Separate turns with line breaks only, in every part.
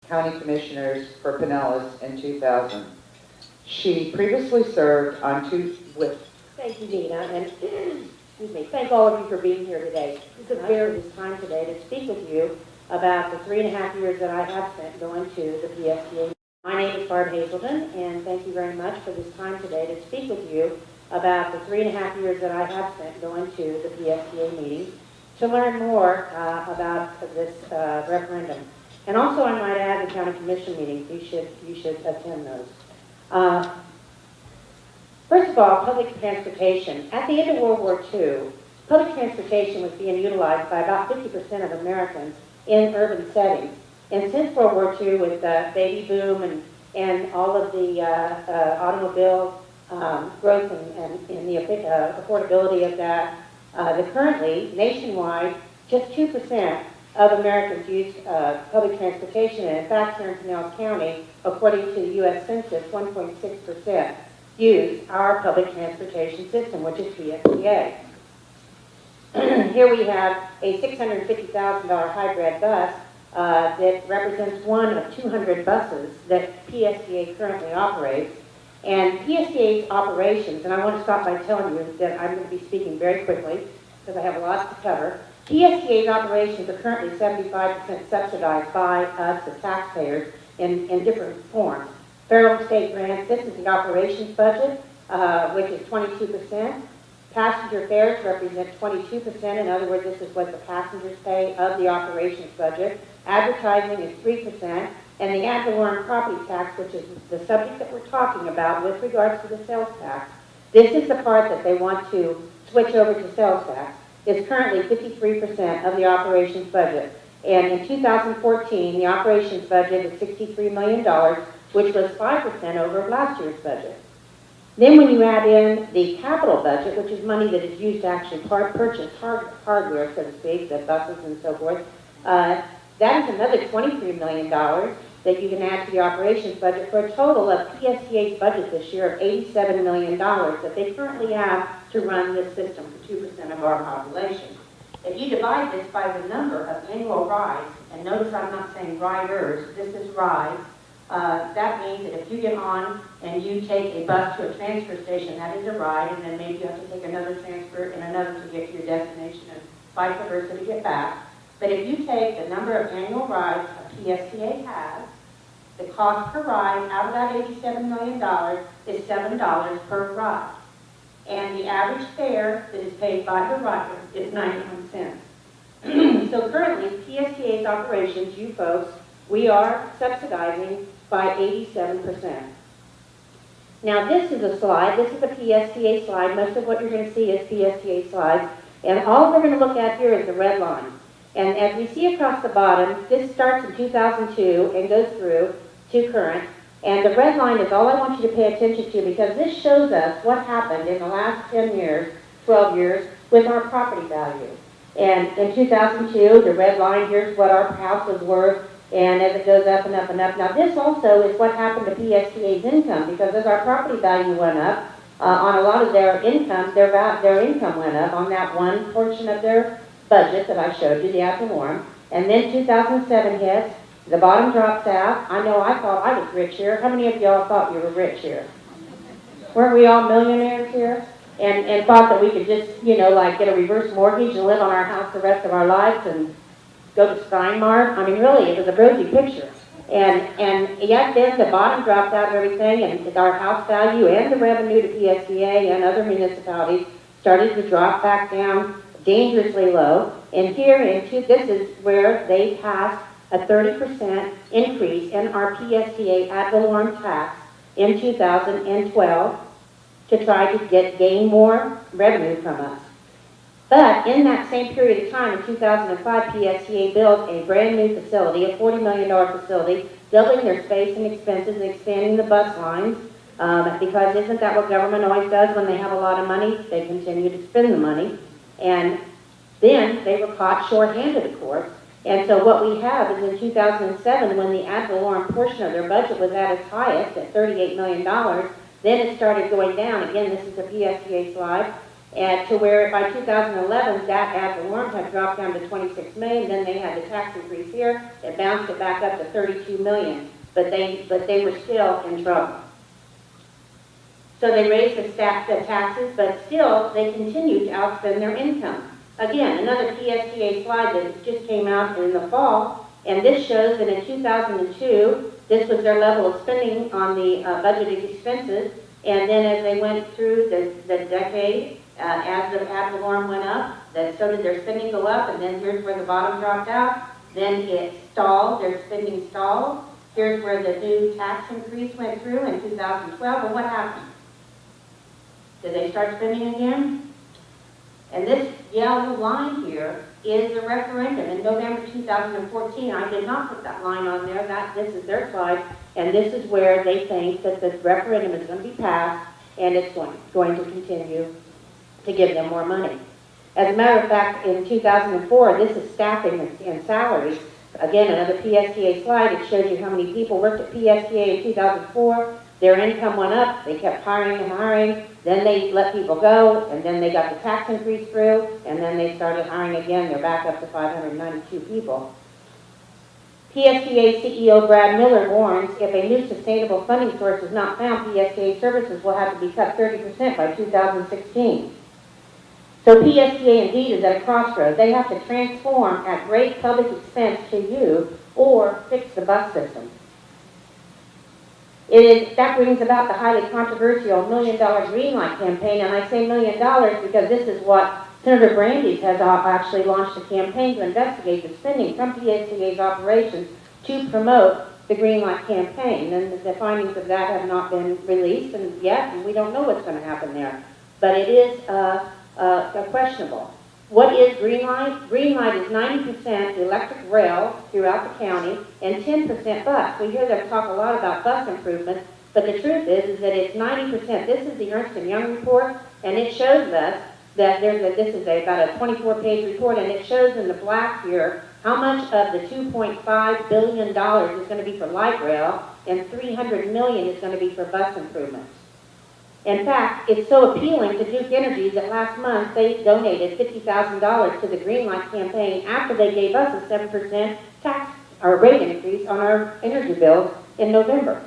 County Commissioners for Pinellas in 2000. She previously served on
Thank you, Dina, and excuse me, thank all of you for being here today. This is this time today to speak with you about the 3.5 years that I have spent going to the PSTA. My name is Barb Haselden, and thank you very much for this time today to speak with you about the 3.5 years that I have spent going to the PSTA meetings to learn more about this referendum. And also, I might add, the county commission meetings. You should attend those. First of all, public transportation. At the end of World War II, public transportation was being utilized by about 50% of Americans in urban settings. And since World War II, with the baby boom and all of the automobile growth and the affordability of that, currently, nationwide, just 2% of Americans use public transportation. And in fact, here in Pinellas County, according to the U.S. Census, 1.6% use our public transportation system, which is PSTA. Here we have a $650,000 hybrid bus that represents one of 200 buses that PSTA currently operates. And PSTA's operations, and I want to start by telling you that I'm going to be speaking very quickly because I have lots to cover. PSTA's operations are currently 75% subsidized by us, the taxpayers, in different forms. Federal and state grants, this is the operations budget, which is 22%. Passenger fares represent 22%. In other words, this is what the passengers pay of the operations budget. Advertising is 3%. And the ad valorem property tax, which is the subject that we're talking about with regards to the sales tax, this is the part that they want to switch over to sales tax, is currently 53% of the operations budget. And in 2014, the operations budget is $63 million, which was 5% over last year's budget. Then when you add in the capital budget, which is money that is used to actually purchase hardware, so to speak, the buses and so forth, that is another $23 million that you can add to the operations budget for a total of PSTA's budget this year of $87 million that they currently have to run this system for 2% of our population. If you divide this by the number of annual rides, and notice I'm not saying riders, this is rides, that means that if you get on and you take a bus to a transfer station, that is a ride, and then maybe you have to take another transfer and another to get to your destination and vice versa to get back. But if you take the number of annual rides a PSTA has, the cost per ride out of that $87 million is $7 per ride. And the average fare that is paid by the rider is 91 cents. So currently, PSTA's operations, you folks, we are subsidizing by 87%. Now this is a slide, this is a PSTA slide. Most of what you're going to see is PSTA slides. And all we're going to look at here is the red line. And as we see across the bottom, this starts in 2002 and goes through to current. And the red line is all I want you to pay attention to because this shows us what happened in the last 10 years, 12 years, with our property value. And in 2002, the red line, here's what our house was worth, and as it goes up and up and up. Now this also is what happened to PSTA's income, because as our property value went up, on a lot of their income, their income went up on that one portion of their budget that I showed you, the ad valorem. And then 2007 hits, the bottom drops out. I know I thought I was rich here. How many of y'all thought you were rich here? Weren't we all millionaires here? And thought that we could just, like get a reverse mortgage and live on our house the rest of our lives and go to Steinmart? I mean, really, it was a rosy picture. And yet then the bottom dropped out of everything, and our house value and the revenue to PSTA and other municipalities started to drop back down dangerously low. And here, this is where they passed a 30% increase in our PSTA ad valorem tax in 2012 to try to gain more revenue from us. But in that same period of time, in 2005, PSTA built a brand new facility, a $40 million facility, doubling their space and expenses and expanding the bus lines, because isn't that what government always does when they have a lot of money? They continue to spend the money. And then they were caught short-handed, of course. And so what we have is in 2007, when the ad valorem portion of their budget was at its highest, at $38 million, then it started going down. Again, this is a PSTA slide. and to where by 2011, that ad valorem had dropped down to 26 million. Then they had the tax increase here. It bounced it back up to 32 million. But they were still in trouble. So they raised the taxes, but still they continued to outspend their income. Again, another PSTA slide that just came out in the fall, and this shows that in 2002, this was their level of spending on the budgeted expenses, and then as they went through the decade, as the ad valorem went up, so did their spending go up, and then here's where the bottom dropped out. Then it stalled, their spending stalled. Here's where the new tax increase went through in 2012, and what happened? Did they start spending again? And this yellow line here is the referendum in November 2014. I did not put that line on there. This is their slide, and this is where they think that the referendum is going to be passed, and it's going to continue to give them more money. As a matter of fact, in 2004, this is staffing and salaries. Again, another PSTA slide. It shows you how many people worked at PSTA in 2004. Their income went up. They kept hiring and hiring. Then they let people go, and then they got the tax increase through, and then they started hiring again. They're back up to 592 people. PSTA CEO Brad Miller warns if a new sustainable funding source is not found, PSTA services will have to be cut 30% by 2016. So PSTA indeed is at a crossroads. They have to transform at great public expense to you or fix the bus system. That brings about the highly controversial $1 Million Greenlight campaign, and I say $1 million because this is what Senator Brandeis has actually launched a campaign to investigate the spending from PSTA's operations to promote the Greenlight campaign. And the findings of that have not been released yet, and we don't know what's going to happen there. But it is questionable. What is Greenlight? Greenlight is 90% electric rail throughout the county and 10% bus. We hear them talk a lot about bus improvements, but the truth is that it's 90%. This is the Ernst & Young report, and it shows us that this is about a 24-page report, and it shows in the black here how much of the $2.5 billion is going to be for light rail and $300 million is going to be for bus improvements. In fact, it's so appealing to Duke Energy that last month they donated $50,000 to the Greenlight campaign after they gave us a 7% tax or rate increase on our energy bills in November.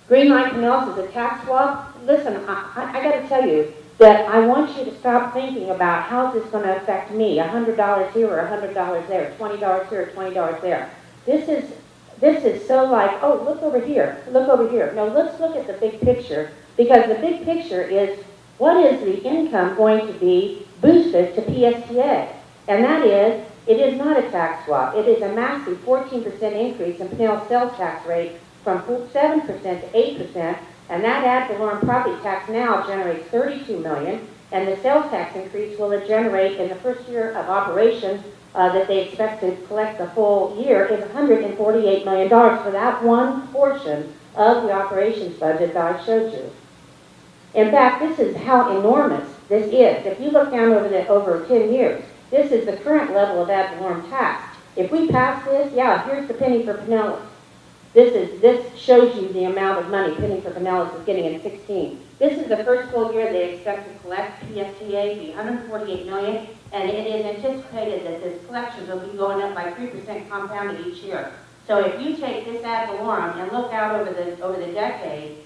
Greenlight Pinellas is a tax swap. Listen, I got to tell you that I want you to stop thinking about how is this going to affect me. $100 here or $100 there, $20 here or $20 there. This is so like, oh, look over here, look over here. No, let's look at the big picture, because the big picture is what is the income going to be boosted to PSTA? And that is, it is not a tax swap. It is a massive 14% increase in Pinellas sales tax rate from 7% to 8%, and that ad valorem property tax now generates $32 million, and the sales tax increase will generate in the first year of operation that they expect to collect the full year is $148 million for that one portion of the operations budget that I showed you. In fact, this is how enormous this is. If you look down over 10 years, this is the current level of ad valorem tax. If we pass this, yeah, here's the penny for Pinellas. This shows you the amount of money penny for Pinellas is getting in 16. This is the first full year they expect to collect PSTA be $148 million, and it is anticipated that this collections will be going up by 3% compounded each year. So if you take this ad valorem and look out over the decade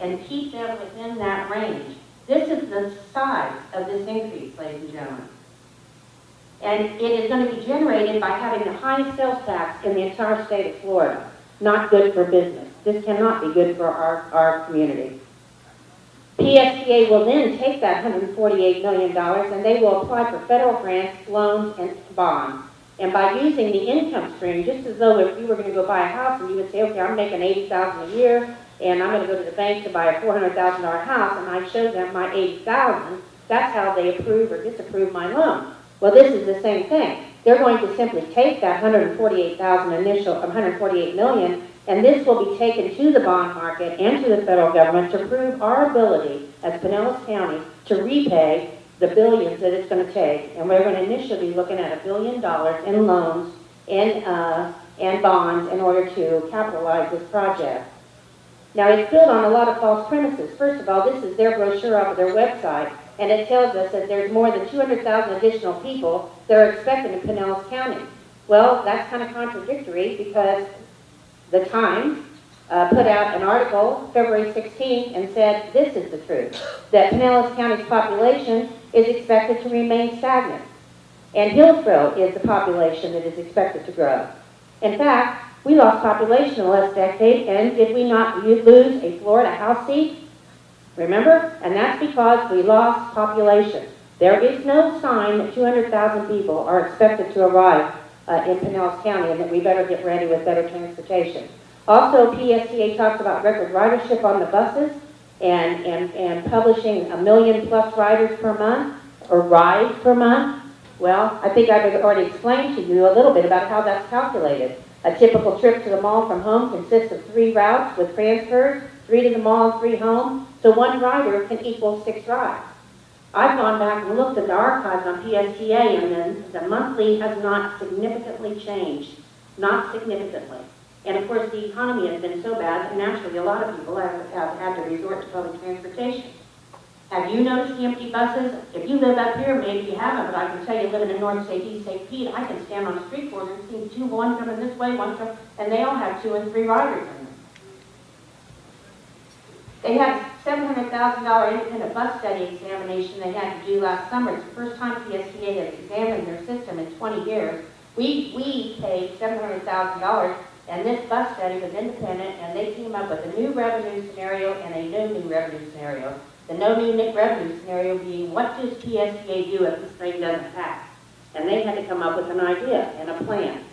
and keep them within that range, this is the size of this increase, ladies and gentlemen. And it is going to be generated by having the highest sales tax in the entire state of Florida. Not good for business. This cannot be good for our community. PSTA will then take that $148 million and they will apply for federal grants, loans, and bonds. And by using the income stream, just as though if you were going to go buy a house and you would say, okay, I'm making $80,000 a year and I'm going to go to the bank to buy a $400,000 house, and I show them my $80,000, that's how they approve or disapprove my loan. Well, this is the same thing. They're going to simply take that $148 million, and this will be taken to the bond market and to the federal government to prove our ability as Pinellas County to repay the billions that it's going to take. And we're going to initially be looking at $1 billion in loans and bonds in order to capitalize this project. Now, it's built on a lot of false premises. First of all, this is their brochure off of their website, and it tells us that there's more than 200,000 additional people that are expected in Pinellas County. Well, that's kind of contradictory because the Times put out an article February 16 and said this is the truth, that Pinellas County's population is expected to remain stagnant. And Hillsborough is the population that is expected to grow. In fact, we lost population in the last decade, and did we not lose a Florida House seat? Remember? And that's because we lost population. There is no sign that 200,000 people are expected to arrive in Pinellas County, and that we better get ready with better transportation. Also, PSTA talks about record ridership on the buses and publishing 1 million plus riders per month, or rides per month. Well, I think I've already explained to you a little bit about how that's calculated. A typical trip to the mall from home consists of 3 routes with transfers, 3 to the mall and 3 home, so 1 rider can equal 6 rides. I've gone back and looked at the archives on PSTA, and then the monthly has not significantly changed. Not significantly. And of course, the economy has been so bad that naturally a lot of people have had to resort to public transportation. Have you noticed the empty buses? If you live up here, maybe you haven't, but I can tell you, living in North St. East St. Pete, I can stand on a street corner and see 2, 1 coming this way, 1 coming, and they all have 2 and 3 riders in them. They had $700,000 independent bus study examination they had to do last summer. It's the first time PSTA has examined their system in 20 years. We paid $700,000, and this bus study was independent, and they came up with a new revenue scenario and a no new revenue scenario. The no new revenue scenario being, what does PSTA do if this thing doesn't pass? And they had to come up with an idea and a plan.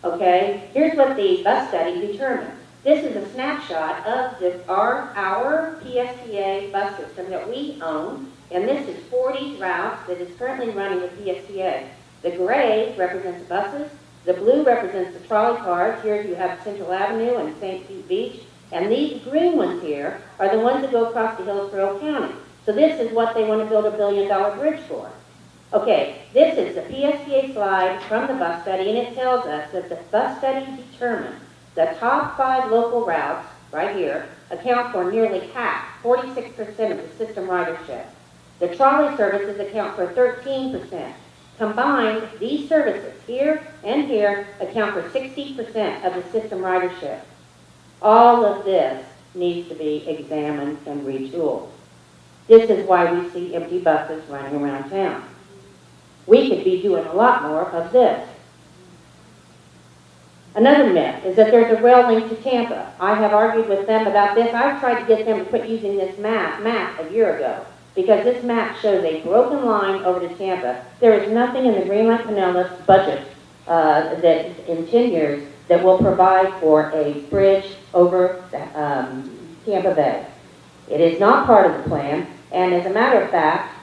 Okay, here's what the bus study determined. This is a snapshot of our PSTA bus system that we own, and this is 40 routes that is currently running with PSTA. The gray represents the buses, the blue represents the trolley cars. Here you have Central Avenue and St. Pete Beach. And these green ones here are the ones that go across to Hillsborough County. So this is what they want to build $1 billion bridge for. Okay, this is the PSTA slide from the bus study, and it tells us that the bus study determined the top 5 local routes, right here, account for nearly half, 46% of the system ridership. The trolley services account for 13%. Combined, these services, here and here, account for 60% of the system ridership. All of this needs to be examined and retooled. This is why we see empty buses running around town. We could be doing a lot more of this. Another myth is that there's a rail link to Tampa. I have argued with them about this. I've tried to get them to quit using this map a year ago, because this map shows a broken line over to Tampa. There is nothing in the Greenlight Pinellas budget that in 10 years that will provide for a bridge over Tampa Bay. It is not part of the plan, and as a matter of fact,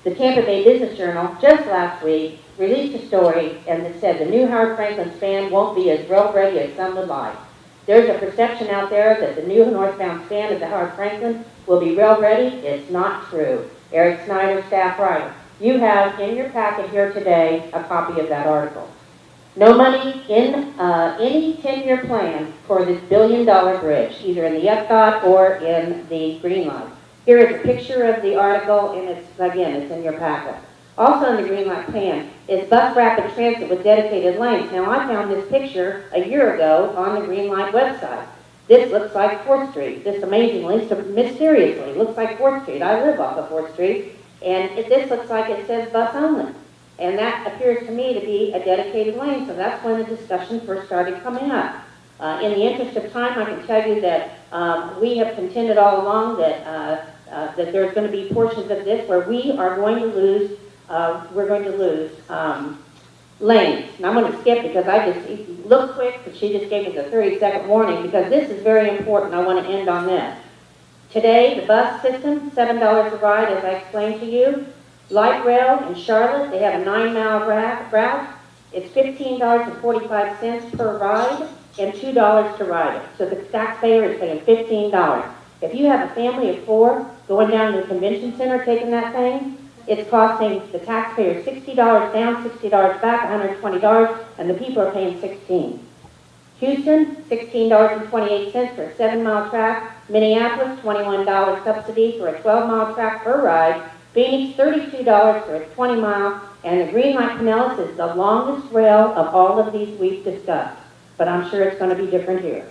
the Tampa Bay Business Journal just last week released a story and it said the new Howard Franklin span won't be as rail ready as some would like. There's a perception out there that the new northbound span of the Howard Franklin will be rail ready. It's not true. Eric Snyder, staff writer. You have in your packet here today a copy of that article. No money in any 10-year plan for this $1 billion bridge, either in the UPDOT or in the Greenlight. Here is a picture of the article, and it's in your packet. Also in the Greenlight Plan is bus rapid transit with dedicated lanes. Now, I found this picture a year ago on the Greenlight website. This looks like 4th Street. This amazingly, so mysteriously, looks like 4th Street. I live off of 4th Street, and this looks like it says bus only. And that appears to me to be a dedicated lane, so that's when the discussion first started coming up. In the interest of time, I can tell you that we have contended all along that there's going to be portions of this where we are going to lose, lanes. And I'm going to skip because I just look quick, but she just gave us a 30-second warning because this is very important. I want to end on this. Today, the bus system, $7 a ride, as I explained to you. Light rail in Charlotte, they have a 9-mile route. It's $15.45 per ride and $2 to ride it. So the taxpayer is paying $15. If you have a family of 4 going down to the convention center taking that thing, it's costing the taxpayer $60 down, $60 back, $120, and the people are paying $16. Houston, $16.28 for a 7-mile track. Minneapolis, $21 subsidy for a 12-mile track per ride. Phoenix, $32 for a 20-mile. And the Greenlight Pinellas is the longest rail of all of these we've discussed. But I'm sure it's going to be different here.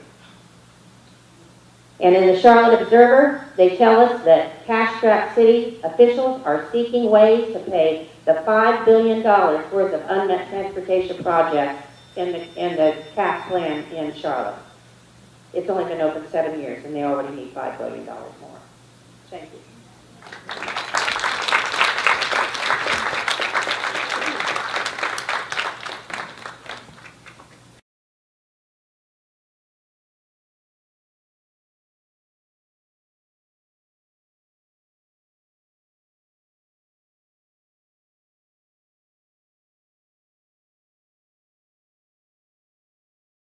And in the Charlotte Observer, they tell us that Cash-strapped city officials are seeking ways to pay the $5 billion worth of unmet transportation projects in the CAF plan in Charlotte. It's only been open 7 years, and they already need $5 billion more. Thank you.